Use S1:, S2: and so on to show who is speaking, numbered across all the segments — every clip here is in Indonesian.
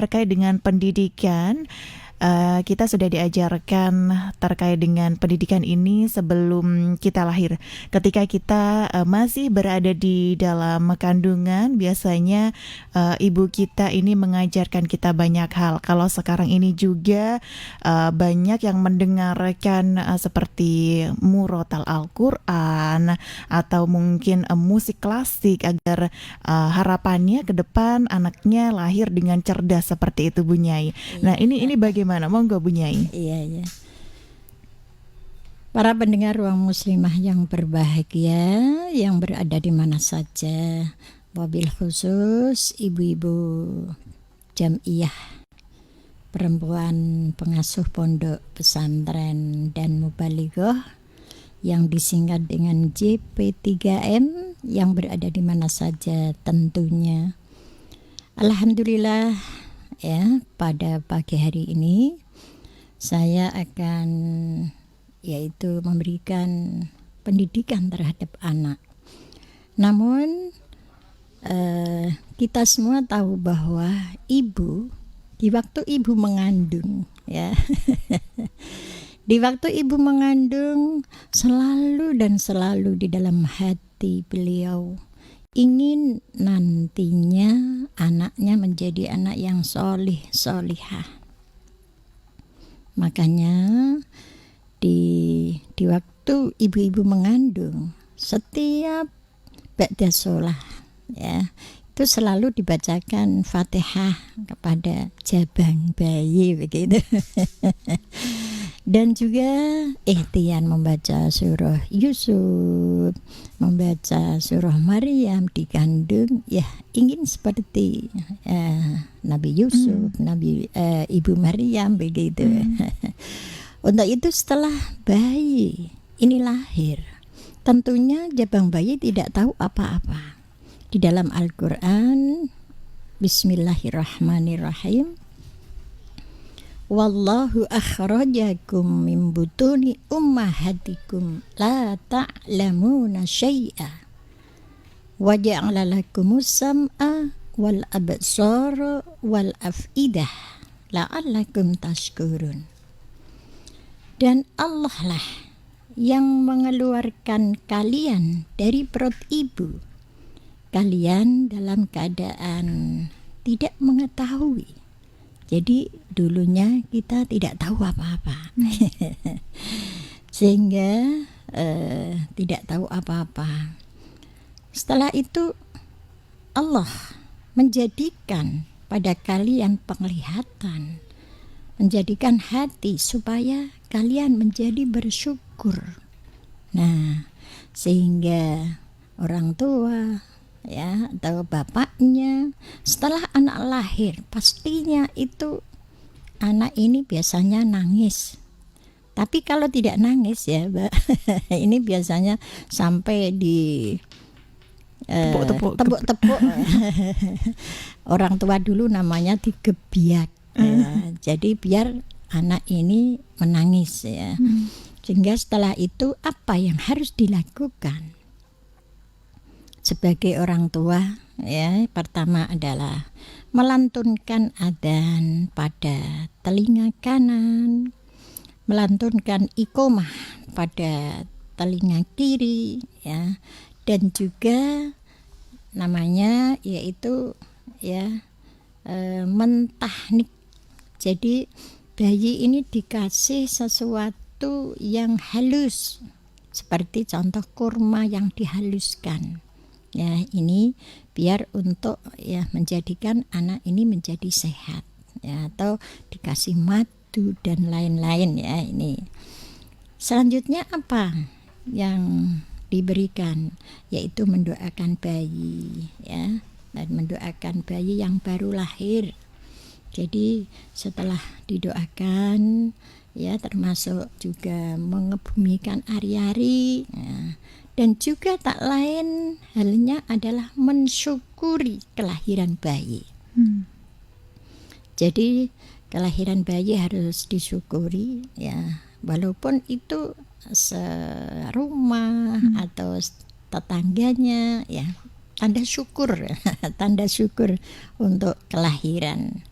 S1: terkait dengan pendidikan. Kita sudah diajarkan terkait dengan pendidikan ini sebelum kita lahir. Ketika kita masih berada di dalam kandungan, biasanya ibu kita ini mengajarkan kita banyak hal. Kalau sekarang ini juga banyak yang mendengarkan seperti murotal Al-Quran atau mungkin musik klasik agar harapannya ke depan anaknya lahir dengan cerdas seperti itu, Bu Nyai. Nah, ini bagaimana? Monggo Bu Nyai.
S2: Iya. Para pendengar Ruang Muslimah yang berbahagia, yang berada di mana saja, wabil khusus ibu-ibu jamiah perempuan pengasuh pondok pesantren dan mubalighah yang disingkat dengan JP3M yang berada di mana saja tentunya. Alhamdulillah ya, pada pagi hari ini saya akan yaitu memberikan pendidikan terhadap anak. Namun kita semua tahu bahwa ibu di waktu ibu mengandung ya di waktu ibu mengandung selalu dan selalu di dalam hati beliau ingin nantinya anaknya menjadi anak yang solihah. Makanya di waktu ibu-ibu mengandung, setiap ba'da sholah ya, itu selalu dibacakan Fatihah kepada jabang bayi begitu. Dan juga ikhtiar membaca surah Yusuf, membaca surah Maryam dikandung, ya ingin seperti Nabi Yusuf, Ibu Maryam begitu. Untuk itu setelah bayi ini lahir, tentunya jabang bayi tidak tahu apa-apa. Di dalam Al-Quran, Bismillahirrahmanirrahim, Wallahu akhrajakum min butuni ummahatikum la ta'lamuna syai'a wa ja'ala lakumus sam'a wal absara wal af'idah la'allakum tashkurun. Dan Allah lah yang mengeluarkan kalian dari perut ibu, kalian dalam keadaan tidak mengetahui. Jadi dulunya kita tidak tahu apa-apa, sehingga tidak tahu apa-apa. Setelah itu Allah menjadikan pada kalian penglihatan, menjadikan hati supaya kalian menjadi bersyukur. Nah, sehingga orang tua ya atau bapaknya setelah anak lahir pastinya itu anak ini biasanya nangis, tapi kalau tidak nangis ya Mbak, ini biasanya sampai di tepuk-tepuk. Orang tua dulu namanya digebiak ya. Jadi biar anak ini menangis ya. Sehingga setelah itu apa yang harus dilakukan sebagai orang tua ya? Pertama adalah melantunkan adzan pada telinga kanan, melantunkan iqomah pada telinga kiri ya, dan juga namanya yaitu ya mentahnik. Jadi bayi ini dikasih sesuatu yang halus seperti contoh kurma yang dihaluskan. Ya, ini biar untuk ya menjadikan anak ini menjadi sehat ya, atau dikasih madu dan lain-lain ya. Ini selanjutnya apa yang diberikan, yaitu mendoakan bayi ya, dan mendoakan bayi yang baru lahir. Jadi setelah didoakan ya, termasuk juga mengebumikan ari-ari ya, dan juga tak lain halnya adalah mensyukuri kelahiran bayi. Jadi kelahiran bayi harus disyukuri ya, walaupun itu serumah atau tetangganya ya, tanda syukur tanda syukur untuk kelahiran.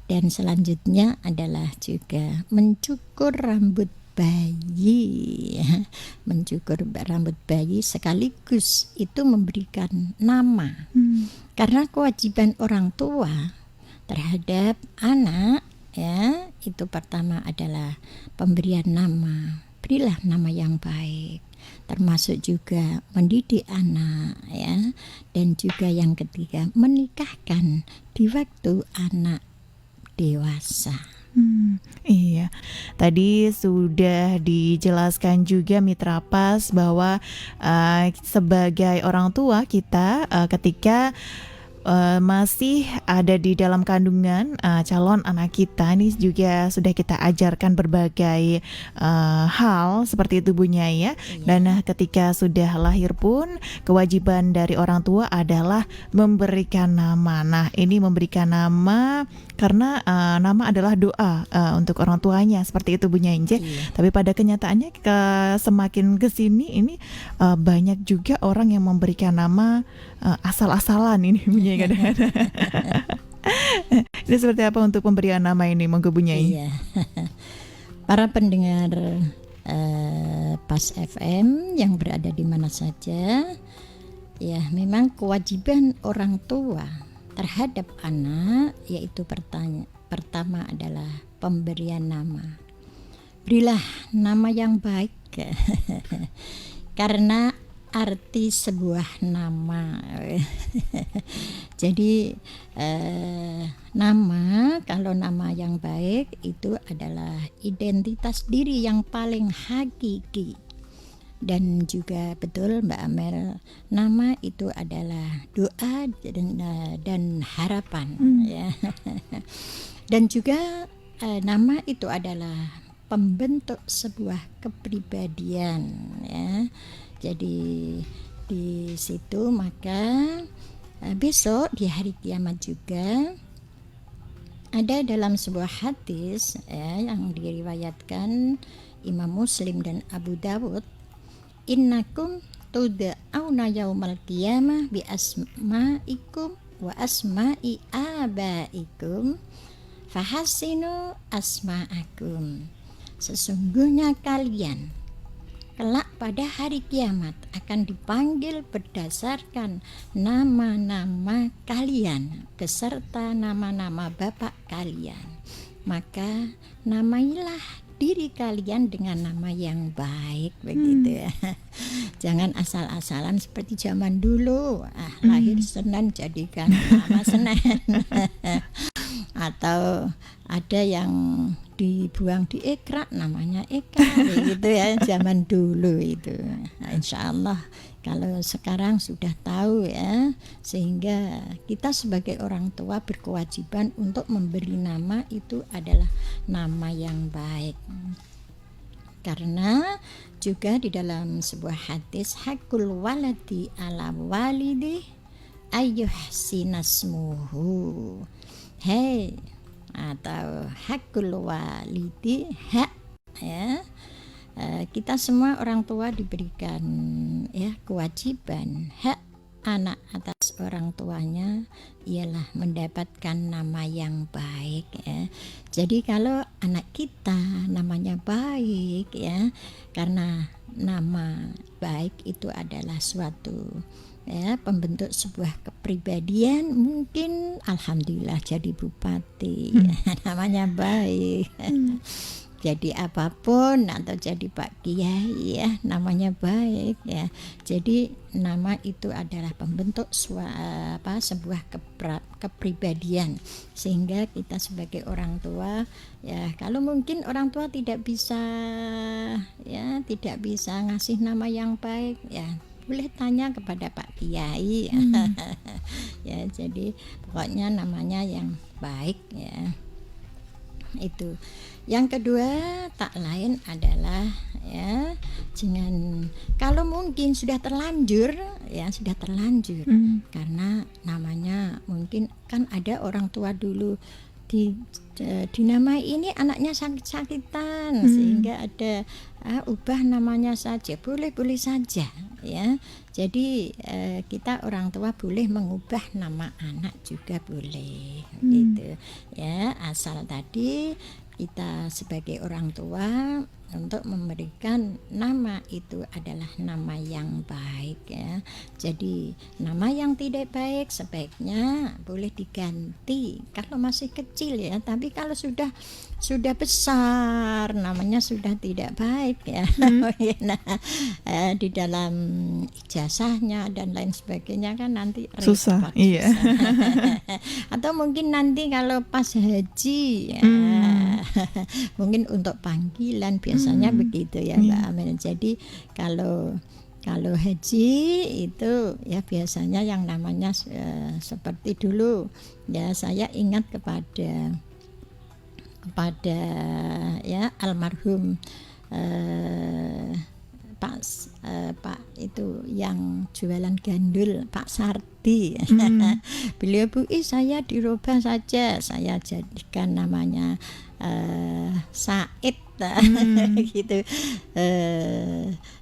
S2: Dan selanjutnya adalah juga mencukur rambut bayi, mencukur rambut bayi sekaligus itu memberikan nama. Karena kewajiban orang tua terhadap anak, ya, itu pertama adalah pemberian nama. Berilah nama yang baik, termasuk juga mendidik anak, ya, dan juga yang ketiga menikahkan di waktu anak dewasa.
S1: Iya, tadi sudah dijelaskan juga Mitra Pas bahwa sebagai orang tua kita ketika masih ada di dalam kandungan calon anak kita, ini juga sudah kita ajarkan berbagai hal seperti itu Bu Nyai ya. Dan ketika sudah lahir pun kewajiban dari orang tua adalah memberikan nama. Nah, ini memberikan nama karena nama adalah doa untuk orang tuanya, seperti itu Bu Nyai. Tapi pada kenyataannya semakin kesini ini banyak juga orang yang memberikan nama asal-asalan ini Bu Nyai kadang-kadang. Ini seperti apa untuk pemberian nama ini, monggo Bu Nyai?
S2: Iya. Para pendengar Pas FM yang berada di mana saja, ya memang kewajiban orang tua terhadap anak yaitu pertama adalah pemberian nama. Berilah nama yang baik karena arti sebuah nama. Jadi nama, kalau nama yang baik itu adalah identitas diri yang paling hakiki. Dan juga betul Mbak Amel, nama itu adalah doa dan harapan, ya. Dan juga nama itu adalah pembentuk sebuah kepribadian, ya. Jadi di situ maka besok di hari kiamat juga ada dalam sebuah hadis, ya, yang diriwayatkan Imam Muslim dan Abu Dawud, innakum tud'auna yaumal qiyamah bi asma'ikum wa asma'i abaikum fahassinu asma'akum. Sesungguhnya kalian kelak pada hari kiamat akan dipanggil berdasarkan nama-nama kalian beserta nama-nama bapak kalian. Maka namailah diri kalian dengan nama yang baik, begitu ya. Jangan asal-asalan seperti zaman dulu, lahir Senin jadikan nama Senin. Atau ada yang dibuang di Ikra namanya Eka, gitu ya, zaman dulu itu. Nah, insya Allah kalau sekarang sudah tahu, ya, sehingga kita sebagai orang tua berkewajiban untuk memberi nama itu adalah nama yang baik. Karena juga di dalam sebuah hadis, hakul waladi ala walidi ayyuhsinasmuhu. Hei, atau hakul walidi, hak, ya, kita semua orang tua diberikan, ya, kewajiban hak anak atas orang tuanya ialah mendapatkan nama yang baik, ya. Jadi kalau anak kita namanya baik, ya, karena nama baik itu adalah suatu, ya, pembentuk sebuah kepribadian. Mungkin alhamdulillah jadi bupati, namanya baik. Jadi apapun, atau jadi Pak Kiai, ya, namanya baik, ya. Jadi nama itu adalah pembentuk sebuah kepribadian, sehingga kita sebagai orang tua, ya, kalau mungkin orang tua tidak bisa, ya, tidak bisa ngasih nama yang baik, ya, boleh tanya kepada Pak Kiai. Ya, jadi pokoknya namanya yang baik, ya. Itu. Yang kedua tak lain adalah, ya, jangan, kalau mungkin sudah terlanjur, ya, sudah terlanjur, karena namanya mungkin kan ada orang tua dulu dinamai ini anaknya sakit-sakitan, sehingga ada ubah namanya saja, boleh saja, ya. Jadi kita orang tua boleh mengubah nama anak juga boleh, gitu ya, asal tadi kita sebagai orang tua untuk memberikan nama itu adalah nama yang baik ya. Jadi nama yang tidak baik sebaiknya boleh diganti kalau masih kecil ya, tapi kalau sudah besar namanya sudah tidak baik ya. Nah, di dalam ijazahnya dan lain sebagainya kan nanti
S1: Susah,
S2: repot,
S1: iya.
S2: Atau mungkin nanti kalau pas haji ya, mungkin untuk panggilan biasanya begitu ya Mbak Amel. Jadi kalau haji itu ya biasanya yang namanya seperti dulu ya, saya ingat kepada ya almarhum Pak itu yang jualan gandul, Pak Sardi. Beliau, Bu, saya dirubah saja, saya jadikan namanya Said gitu.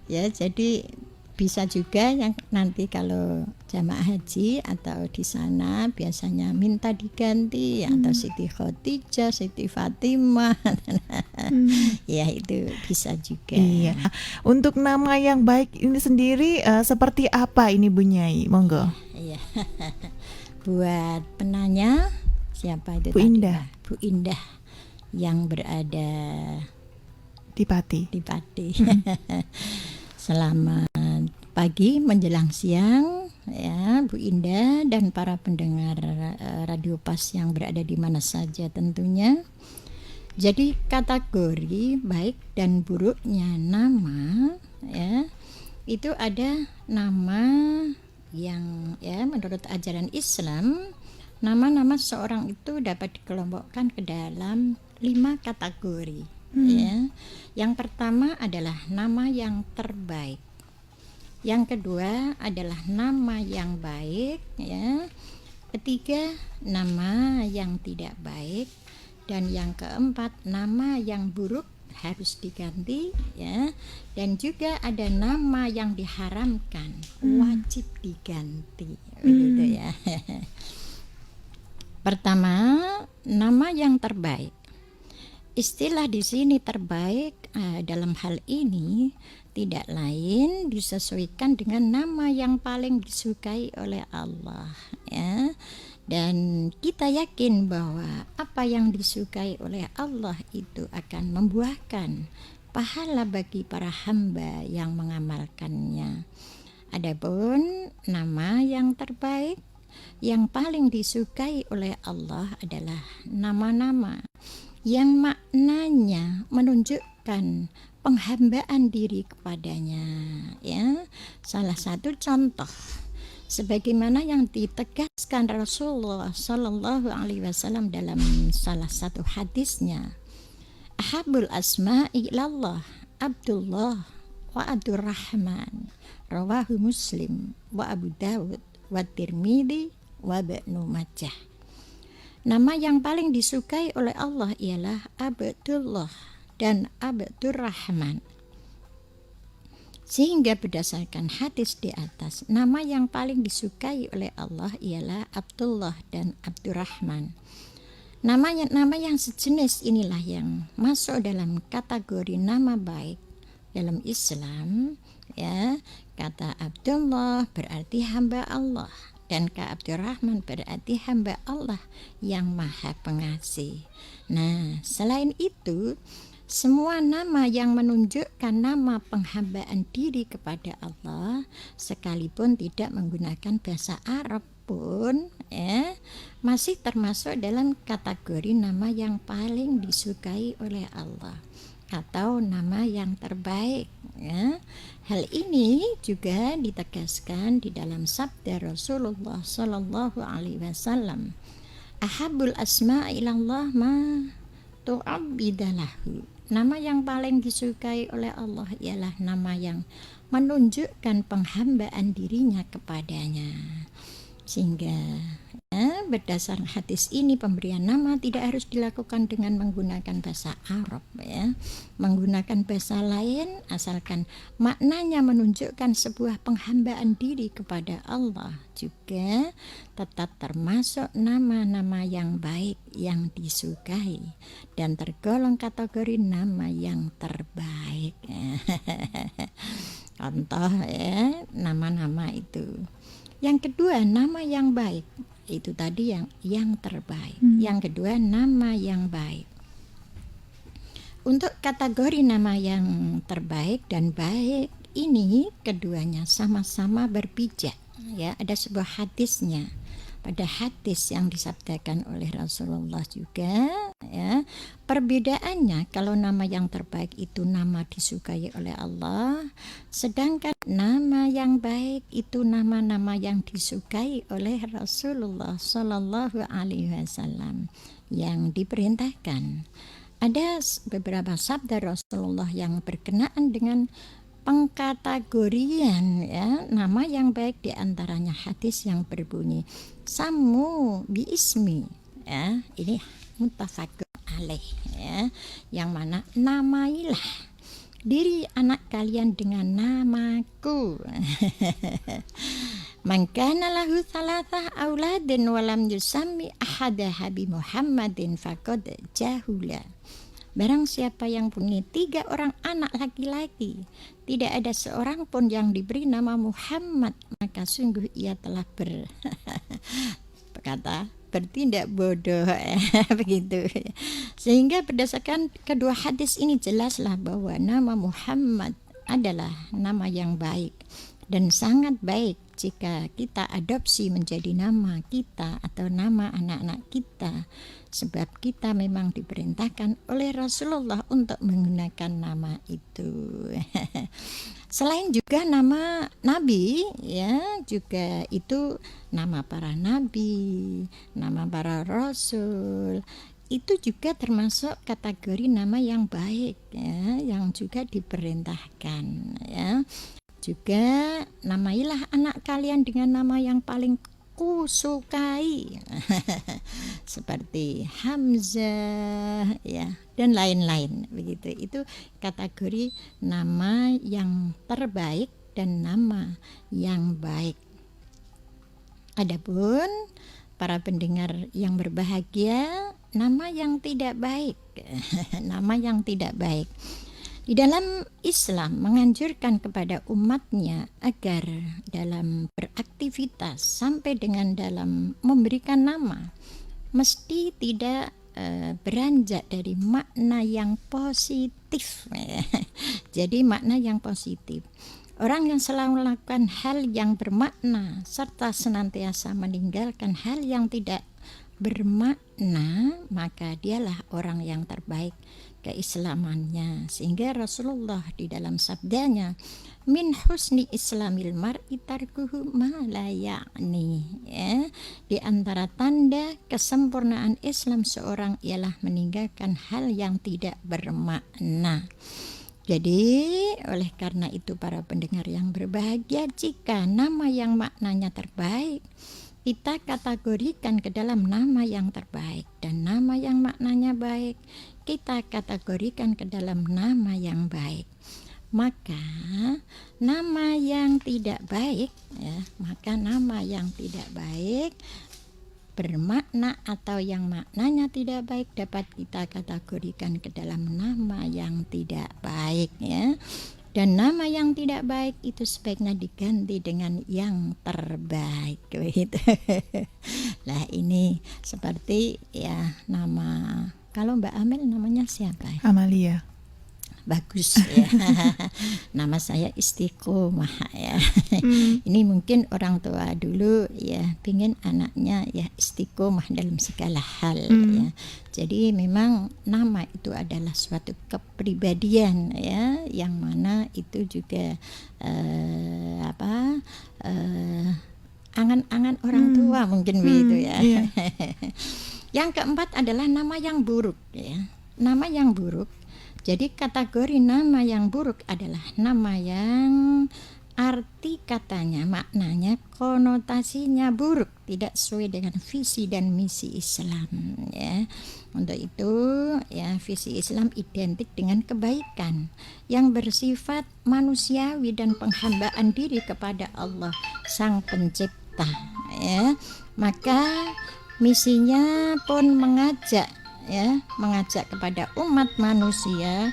S2: Ya, jadi bisa juga yang nanti kalau jamaah haji atau di sana biasanya minta diganti atau Siti Khadijah, Siti Fatimah. Ya itu bisa juga.
S1: Iya. Untuk nama yang baik ini sendiri seperti apa ini Bu Nyai? Monggo.
S2: Iya. Buat penanya siapa itu
S1: Bu
S2: tadi,
S1: Indah.
S2: Pak? Bu Indah yang berada
S1: di Pati.
S2: Selamat pagi menjelang siang ya Bu Indah dan para pendengar Radio Pas yang berada di mana saja tentunya. Jadi kategori baik dan buruknya nama ya, itu ada nama yang ya menurut ajaran Islam, nama-nama seorang itu dapat dikelompokkan ke dalam 5 kategori. Ya. Yang pertama adalah nama yang terbaik. Yang kedua adalah nama yang baik ya. Ketiga, nama yang tidak baik, dan yang keempat, nama yang buruk harus diganti ya. Dan juga ada nama yang diharamkan, wajib diganti begitu ya. Pertama, nama yang terbaik. Istilah di sini terbaik dalam hal ini tidak lain disesuaikan dengan nama yang paling disukai oleh Allah ya. Dan kita yakin bahwa apa yang disukai oleh Allah itu akan membuahkan pahala bagi para hamba yang mengamalkannya. Adapun nama yang terbaik yang paling disukai oleh Allah adalah nama-nama yang maknanya menunjukkan penghambaan diri kepadanya ya. Salah satu contoh sebagaimana yang ditegaskan Rasulullah Sallallahu Alaihi Wasallam dalam salah satu hadisnya, ahabul asma'i ilallah Abdullah wa Abdurrahman, rawahu Muslim wa Abu Dawud wa Tirmidzi wa Ibnu Majah. Nama yang paling disukai oleh Allah ialah Abdullah dan Abdurrahman. Sehingga berdasarkan hadis di atas, nama yang paling disukai oleh Allah ialah Abdullah dan Abdurrahman. Nama yang sejenis inilah yang masuk dalam kategori nama baik dalam Islam ya. Kata Abdullah berarti hamba Allah, dan Kak Abdurrahman berarti hamba Allah yang maha pengasih. Nah, selain itu, semua nama yang menunjukkan nama penghambaan diri kepada Allah, sekalipun tidak menggunakan bahasa Arab pun, masih termasuk dalam kategori nama yang paling disukai oleh Allah atau nama yang terbaik. Ya. Hal ini juga ditegaskan di dalam sabda Rasulullah Sallallahu Alaihi Wasallam, ahabul asma ilallah ma tu'abbidalahu. Nama yang paling disukai oleh Allah ialah nama yang menunjukkan penghambaan dirinya kepadanya. Sehingga berdasar hadis ini pemberian nama tidak harus dilakukan dengan menggunakan bahasa Arab ya. Menggunakan bahasa lain asalkan maknanya menunjukkan sebuah penghambaan diri kepada Allah juga tetap termasuk nama-nama yang baik yang disukai dan tergolong kategori nama yang terbaik. Contoh ya, nama-nama itu. Yang kedua, nama yang baik. Itu tadi yang terbaik. Yang kedua, nama yang baik. Untuk kategori nama yang terbaik dan baik ini keduanya sama-sama berpijak. Ya, ada sebuah hadisnya. Pada hadis yang disabdakan oleh Rasulullah juga ya, perbedaannya kalau nama yang terbaik itu nama disukai oleh Allah, sedangkan nama yang baik itu nama-nama yang disukai oleh Rasulullah Shallallahu Alaihi Wasallam yang diperintahkan. Ada beberapa sabda Rasulullah yang berkenaan dengan pengkategorian ya nama yang baik, diantaranya hadis yang berbunyi samu bi ismi ya, ini muttafaqun alaih ya, yang mana namailah diri anak kalian dengan namaku. Man kana lahu thalathah auladin walam yusammi ahadaha bi Muhammadin faqad jahula. Barang siapa yang punya 3 orang anak laki-laki, tidak ada seorang pun yang diberi nama Muhammad, maka sungguh ia telah bertindak bodoh. Begitu. Sehingga berdasarkan kedua hadis ini jelaslah bahwa nama Muhammad adalah nama yang baik dan sangat baik jika kita adopsi menjadi nama kita atau nama anak-anak kita, sebab kita memang diperintahkan oleh Rasulullah untuk menggunakan nama itu. Selain juga nama nabi ya, juga itu nama para nabi, nama para rasul, itu juga termasuk kategori nama yang baik ya, yang juga diperintahkan ya. Juga namailah anak kalian dengan nama yang paling kusukai seperti Hamzah ya dan lain-lain begitu. Itu kategori nama yang terbaik dan nama yang baik. Adapun para pendengar yang berbahagia, nama yang tidak baik. Nama yang tidak baik. Di dalam Islam menganjurkan kepada umatnya agar dalam beraktivitas sampai dengan dalam memberikan nama mesti tidak beranjak dari makna yang positif. Jadi makna yang positif. Orang yang selalu melakukan hal yang bermakna serta senantiasa meninggalkan hal yang tidak bermakna, maka dialah orang yang terbaik keislamannya. Sehingga Rasulullah di dalam sabdanya, min husni islamil mar'i tarkuhu ma la ya'ni ya, di antara tanda kesempurnaan Islam seorang ialah meninggalkan hal yang tidak bermakna. Jadi oleh karena itu para pendengar yang berbahagia, jika nama yang maknanya terbaik kita kategorikan ke dalam nama yang terbaik, dan nama yang maknanya baik kita kategorikan ke dalam nama yang baik. Maka nama yang tidak baik ya, maka nama yang tidak baik bermakna atau yang maknanya tidak baik dapat kita kategorikan ke dalam nama yang tidak baik ya. Dan nama yang tidak baik itu sebaiknya diganti dengan yang terbaik gitu. Nah ini seperti ya nama, kalau Mbak Amel namanya siapa?
S1: Amalia.
S2: Bagus ya. Nama saya Istiqomah ya. Ini mungkin orang tua dulu ya pingin anaknya ya istiqomah dalam segala hal ya. Jadi memang nama itu adalah suatu kepribadian ya, yang mana itu juga angan-angan orang tua mungkin begitu ya.
S1: Iya.
S2: Yang keempat adalah nama yang buruk ya. Nama yang buruk. Jadi kategori nama yang buruk adalah nama yang arti katanya, maknanya, konotasinya buruk, tidak sesuai dengan visi dan misi Islam, ya. Untuk itu, ya, visi Islam identik dengan kebaikan yang bersifat manusiawi dan penghambaan diri kepada Allah Sang Pencipta, ya. Maka misinya pun mengajak, ya, mengajak kepada umat manusia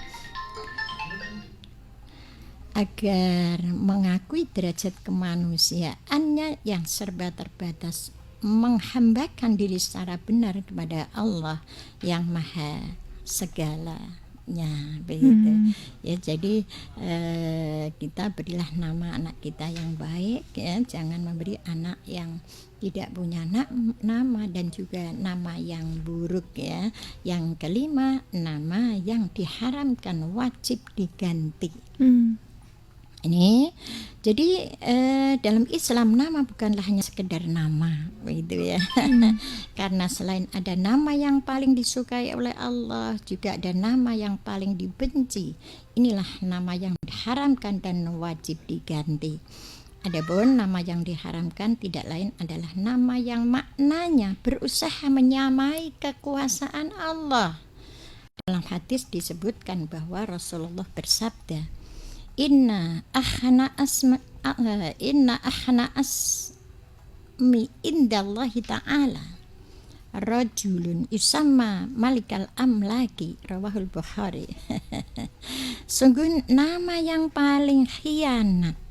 S2: agar mengakui derajat kemanusiaannya yang serba terbatas, menghambakan diri secara benar kepada Allah yang maha segalanya, begitu. Ya, jadi kita berilah nama anak kita yang baik, ya, jangan memberi anak yang tidak punya nama dan juga nama yang buruk, ya. Yang kelima, nama yang diharamkan wajib diganti. Ini jadi dalam Islam nama bukanlah hanya sekedar nama, begitu, ya. Karena selain ada nama yang paling disukai oleh Allah, juga ada nama yang paling dibenci. Inilah nama yang diharamkan dan wajib diganti. Adapun nama yang diharamkan tidak lain adalah nama yang maknanya berusaha menyamai kekuasaan Allah. Dalam hadis disebutkan bahwa Rasulullah bersabda, Inna ahna asmi indallahi ta'ala rajulun yusamma malikal amlaki, rawahul Bukhari. Sungguh nama yang paling khianat,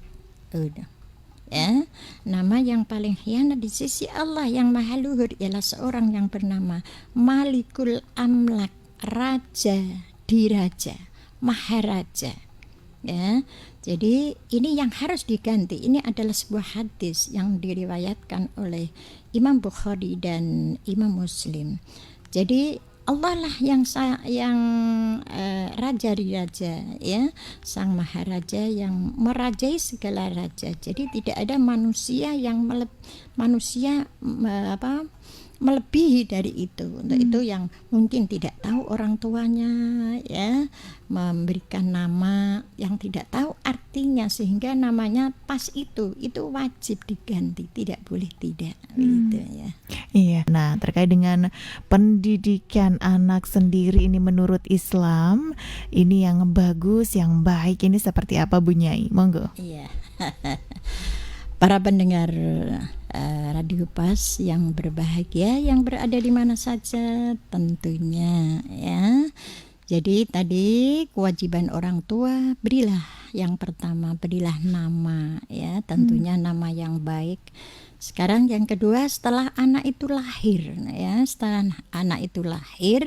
S2: ya, nama yang paling khianat di sisi Allah yang maha luhur ialah seorang yang bernama Malikul Amlak, raja diraja, maharaja. Ya, jadi ini yang harus diganti. Ini adalah sebuah hadis yang diriwayatkan oleh Imam Bukhari dan Imam Muslim. Jadi Allah lah yang raja diraja, ya, sang maharaja yang merajai segala raja. Jadi tidak ada manusia yang melebihi dari itu. Untuk itu yang mungkin tidak tahu orang tuanya, ya, memberikan nama yang tidak tahu artinya sehingga namanya pas itu wajib diganti, tidak boleh tidak, gitu, ya.
S1: Iya. Nah, terkait dengan pendidikan anak sendiri ini menurut Islam, ini yang bagus, yang baik ini seperti apa, Bu Nyai? Monggo.
S2: Iya. Para pendengar Radio Pas yang berbahagia, yang berada di mana saja tentunya, ya. Jadi tadi kewajiban orang tua, berilah yang pertama, berilah nama, ya, tentunya nama yang baik. Sekarang yang kedua, setelah anak itu lahir, ya, setelah anak itu lahir,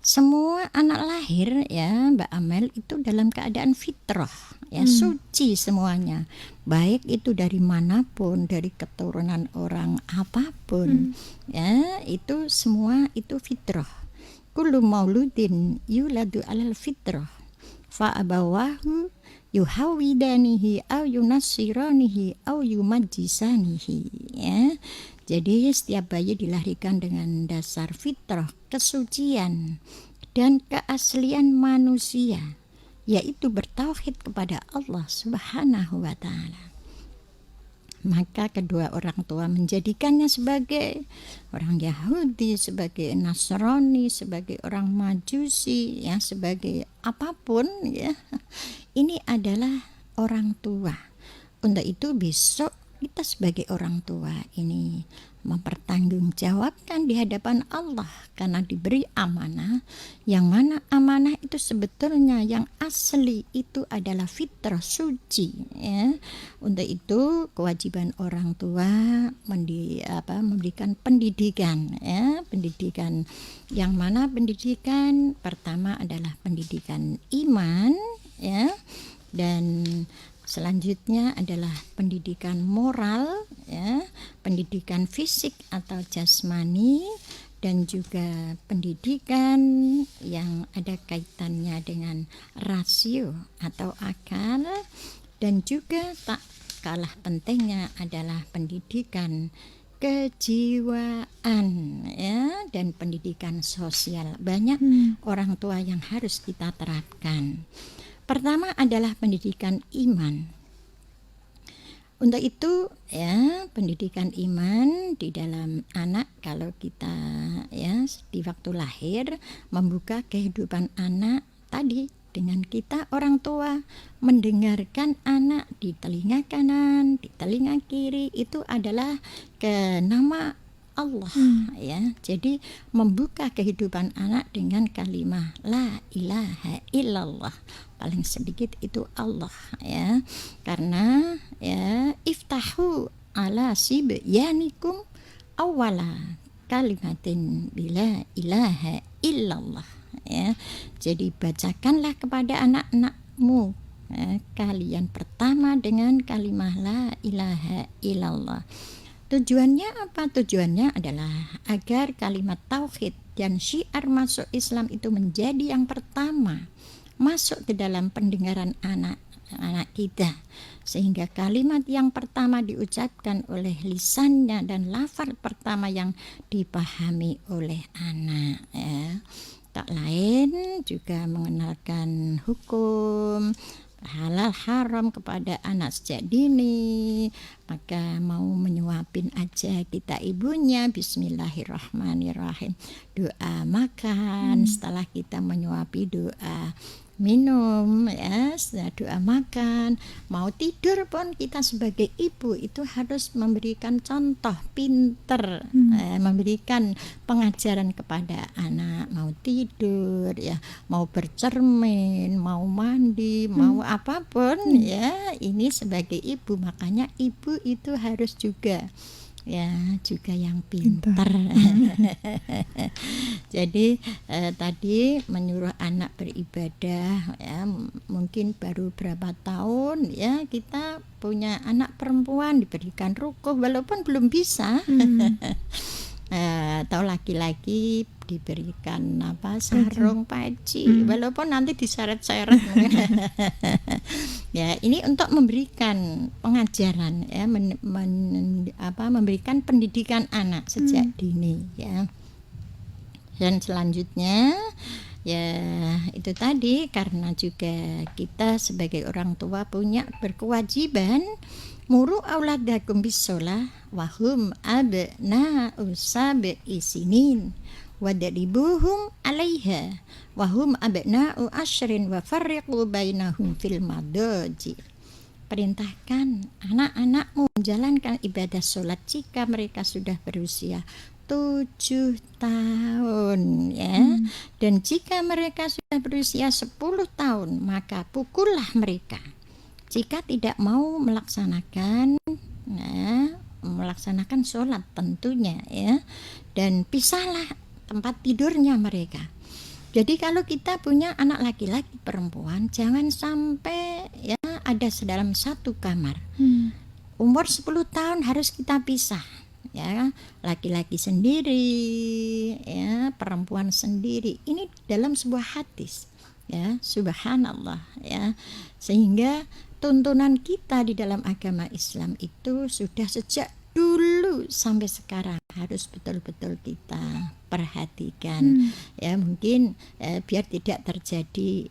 S2: semua anak lahir, ya, Mbak Amel, itu dalam keadaan fitrah, ya, suci semuanya, baik itu dari manapun, dari keturunan orang apapun, ya, itu semua itu fitrah. Kullu mauludin yuladu alal fitrah fa abawahu yuhawidanihi au yunassiranihi au yumajjisanihi, ya. Jadi setiap bayi dilahirkan dengan dasar fitrah, kesucian dan keaslian manusia, yaitu bertauhid kepada Allah Subhanahu wa ta'ala. Maka kedua orang tua menjadikannya sebagai orang Yahudi, sebagai Nasrani, sebagai orang Majusi, ya, sebagai apapun, ya. Ini adalah orang tua. Untuk itu besok kita sebagai orang tua ini mempertanggungjawabkan di hadapan Allah karena diberi amanah, yang mana amanah itu sebetulnya yang asli itu adalah fitrah suci, ya. Untuk itu kewajiban orang tua memberikan pendidikan, ya, pendidikan yang mana pendidikan pertama adalah pendidikan iman, ya, dan selanjutnya adalah pendidikan moral, ya, pendidikan fisik atau jasmani, dan juga pendidikan yang ada kaitannya dengan rasio atau akal, dan juga tak kalah pentingnya adalah pendidikan kejiwaan, ya, dan pendidikan sosial. Banyak orang tua yang harus kita terapkan. Pertama adalah pendidikan iman. Untuk itu ya, pendidikan iman di dalam anak, kalau kita ya di waktu lahir membuka kehidupan anak tadi dengan kita orang tua mendengarkan anak di telinga kanan, di telinga kiri, itu adalah ke nama Allah ya. Jadi membuka kehidupan anak dengan kalimat la ilaha illallah, paling sedikit itu Allah ya. Karena ya iftahu ala sibyanikum awala kalimatin bila ilaha illallah ya. Jadi bacakanlah kepada anak-anakmu kalian pertama dengan kalimat la ilaha illallah. Tujuannya apa? Tujuannya adalah agar kalimat tauhid dan syiar masuk Islam itu menjadi yang pertama masuk ke dalam pendengaran anak kita, sehingga kalimat yang pertama diucapkan oleh lisannya dan lafaz pertama yang dipahami oleh anak ya. Tak lain juga mengenalkan hukum halal haram kepada anak sejak dini. Maka mau menyuapin aja kita ibunya, bismillahirrahmanirrahim, doa makan, setelah kita menyuapi doa minum ya, setelah doa makan, mau tidur pun kita sebagai ibu itu harus memberikan contoh pinter, memberikan pengajaran kepada anak. Mau tidur ya, mau bercermin, mau mandi, mau apapun ya, ini sebagai ibu. Makanya ibu itu harus juga yang pintar. Jadi tadi menyuruh anak beribadah ya, mungkin baru berapa tahun ya kita punya anak perempuan diberikan rukuh walaupun belum bisa. Atau laki-laki diberikan sarung paci walaupun nanti diseret-seret. Ya, ini untuk memberikan pengajaran ya, memberikan pendidikan anak sejak dini ya. Dan selanjutnya ya itu tadi, karena juga kita sebagai orang tua punya berkewajiban muru auladakum bisolah wahum abna'u sab'i sinin wadribuhum 'alaiha wahum abna'u asyrin wa farriqu bainahum fil madaji. Perintahkan anak-anakmu menjalankan ibadah sholat jika mereka sudah berusia 7 tahun ya. Dan jika mereka sudah berusia 10 tahun maka pukullah mereka. Jika tidak mau melaksanakan sholat tentunya ya, dan pisahlah tempat tidurnya mereka. Jadi kalau kita punya anak laki-laki perempuan, jangan sampai ya ada dalam satu kamar. Umur 10 tahun harus kita pisah ya, laki-laki sendiri ya, perempuan sendiri. Ini dalam sebuah hadis ya, subhanallah ya. Sehingga tuntunan kita di dalam agama Islam itu sudah sejak dulu sampai sekarang harus betul-betul kita perhatikan ya, mungkin biar tidak terjadi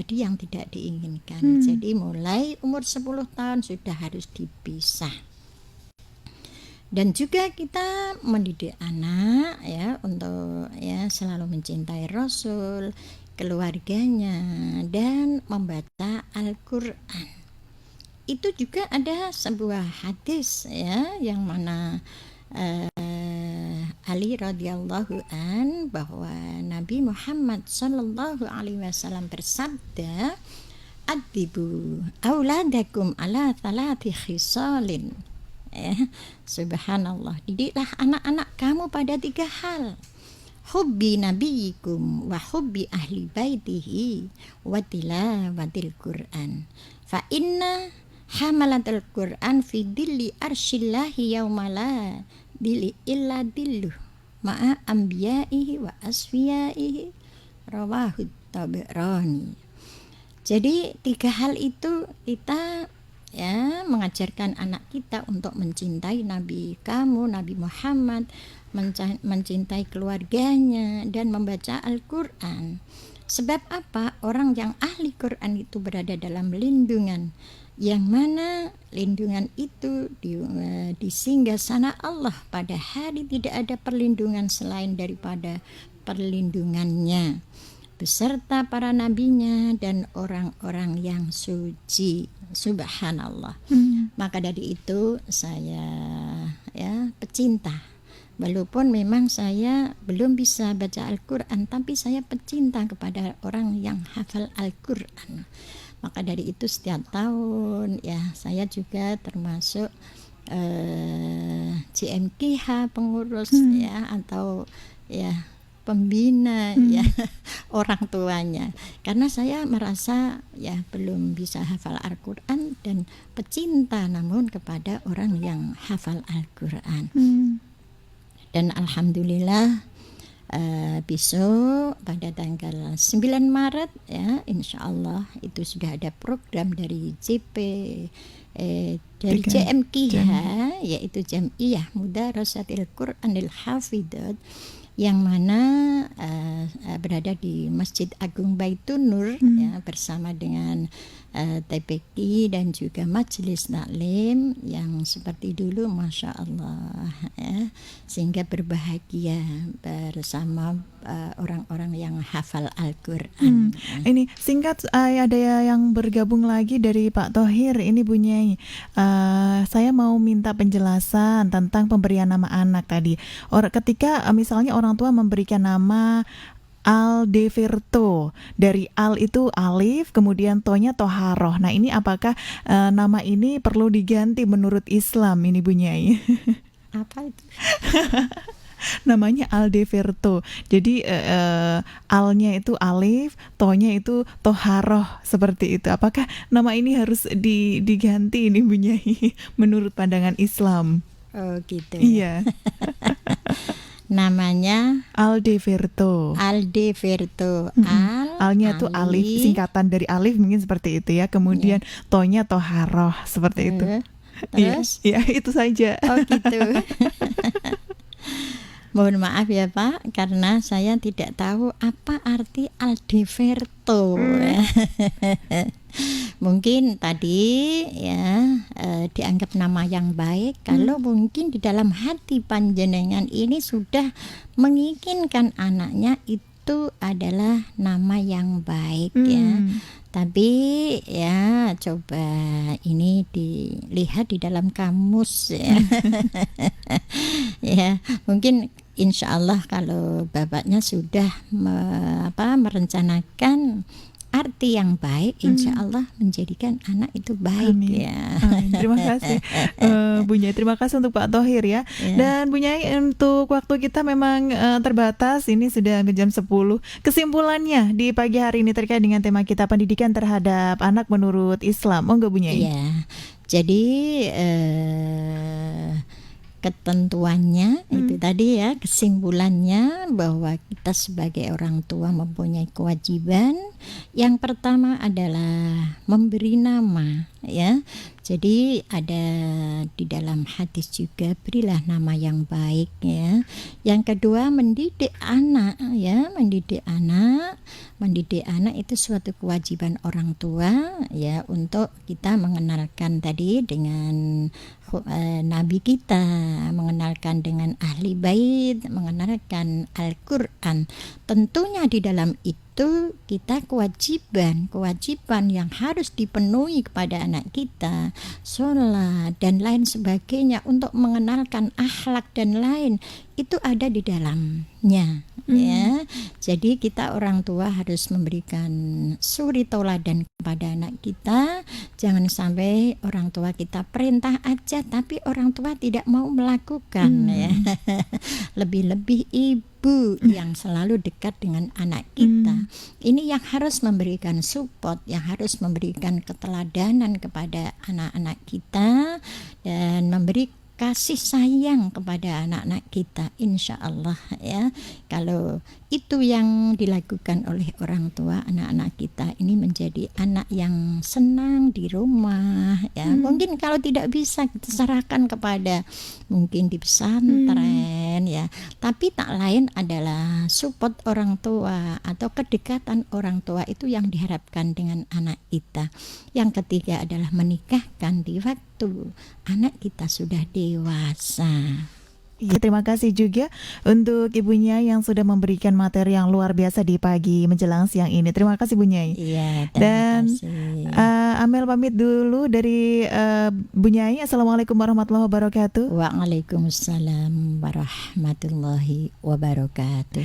S2: yang tidak diinginkan. Jadi mulai umur 10 tahun sudah harus dipisah. Dan juga kita mendidik anak ya untuk ya selalu mencintai Rasul, keluarganya, dan membaca Al-Quran. Itu juga ada sebuah hadis ya, yang mana Ali radhiyallahu an, bahwa Nabi Muhammad sallallahu alaihi wasallam bersabda, adibu auladakum ala thalathi khisalin subhanallah, didiklah anak-anak kamu pada 3 hal: hubbi nabiyikum wa hubbi ahli baitihi wa tilawatil Qur'an fa inna hamalatul Qur'an fi dilli arsyillahi yaumala dilli illa dilluh ma'a anbiya'ihi wa asfiyaihi, rawahu Tabrani. Jadi 3 hal itu kita ya mengajarkan anak kita untuk mencintai Nabi kamu, Nabi Muhammad, mencintai keluarganya, dan membaca Al-Quran. Sebab apa? Orang yang ahli Quran itu berada dalam lindungan yang mana lindungan itu di singgasana Allah pada hari tidak ada perlindungan selain daripada perlindungannya, beserta para nabinya dan orang-orang yang suci. Subhanallah. Maka dari itu saya pecinta. Walaupun memang saya belum bisa baca Al-Quran, tapi saya pecinta kepada orang yang hafal Al-Quran. Maka dari itu setiap tahun saya juga termasuk JMKH pengurus atau pembina orang tuanya, karena saya merasa belum bisa hafal Al-Quran dan pecinta namun kepada orang yang hafal Al-Quran. Dan alhamdulillah besok pada tanggal 9 Maret insya Allah itu sudah ada program dari dari JMKH, yaitu Jam'iyah Mudarasatil Quranil Hafidhat, yang mana berada di Masjid Agung Baitun Nur bersama dengan TPQ dan juga Majelis Taklim yang seperti dulu, Masya Allah sehingga berbahagia bersama orang-orang yang hafal Al-Quran.
S1: Ini singkat, ada yang bergabung lagi dari Pak Thohir. Ini Bu Nyai, saya mau minta penjelasan tentang pemberian nama anak tadi. Ketika misalnya orang tua memberikan nama Aldeverto, dari Al itu alif, kemudian tonya toharoh. Nah ini apakah nama ini perlu diganti menurut Islam ini Bu Nyai?
S2: Apa itu?
S1: Namanya Aldeverto. Jadi alnya itu alif, tonya itu toharoh, seperti itu. Apakah nama ini harus diganti ini Bu Nyai menurut pandangan Islam?
S2: Oh gitu.
S1: Iya.
S2: Namanya
S1: Aldeverto. Alnya itu alif, singkatan dari alif mungkin seperti itu ya. Kemudian tonya toharoh, seperti itu.
S2: Terus?
S1: Ya itu saja.
S2: Oh gitu. Mohon maaf ya Pak, karena saya tidak tahu apa arti Aldeverto. Mungkin tadi dianggap nama yang baik, kalau mungkin di dalam hati panjenengan ini sudah menginginkan anaknya itu adalah nama yang baik Tapi coba ini dilihat di dalam kamus mungkin insya Allah kalau bapaknya sudah merencanakan arti yang baik, insya Allah menjadikan anak itu baik.
S1: Amin. Amin. Terima kasih Bu Nyai, terima kasih untuk Pak Thohir ya. Dan Bu Nyai, untuk waktu kita memang terbatas, ini sudah ke jam 10. Kesimpulannya di pagi hari ini terkait dengan tema kita, pendidikan terhadap anak menurut Islam, monggo Bu Nyai.
S2: Jadi ketentuannya itu tadi kesimpulannya bahwa kita sebagai orang tua mempunyai kewajiban. Yang pertama adalah memberi nama Jadi ada di dalam hadis juga, berilah nama yang baik Yang kedua mendidik anak Mendidik anak itu suatu kewajiban orang tua untuk kita mengenalkan tadi dengan Nabi kita, mengenalkan dengan ahli bait, mengenalkan Al-Quran. Tentunya di dalam itu kita kewajiban yang harus dipenuhi kepada anak kita, sholat dan lain sebagainya, untuk mengenalkan akhlak dan lain itu ada di dalamnya Jadi kita orang tua harus memberikan suri tauladan kepada anak kita. Jangan sampai orang tua kita perintah aja tapi orang tua tidak mau melakukan Lebih-lebih ibu yang selalu dekat dengan anak kita. Ini yang harus memberikan support, yang harus memberikan keteladanan kepada anak-anak kita dan memberi kasih sayang kepada anak-anak kita, insya Allah ya. Kalau itu yang dilakukan oleh orang tua, anak-anak kita ini menjadi anak yang senang di rumah ya. Mungkin kalau tidak bisa kita serahkan kepada mungkin di pesantren ya, tapi tak lain adalah support orang tua atau kedekatan orang tua itu yang diharapkan dengan anak kita. Yang ketiga adalah menikahkan di waktu anak kita sudah dewasa.
S1: Ya, terima kasih juga untuk ibunya yang sudah memberikan materi yang luar biasa di pagi menjelang siang ini. Terima kasih Bu Nyai.
S2: Iya,
S1: Dan
S2: kasih.
S1: Amel pamit dulu dari Bu Nyai. Assalamualaikum warahmatullahi wabarakatuh.
S2: Waalaikumsalam warahmatullahi wabarakatuh.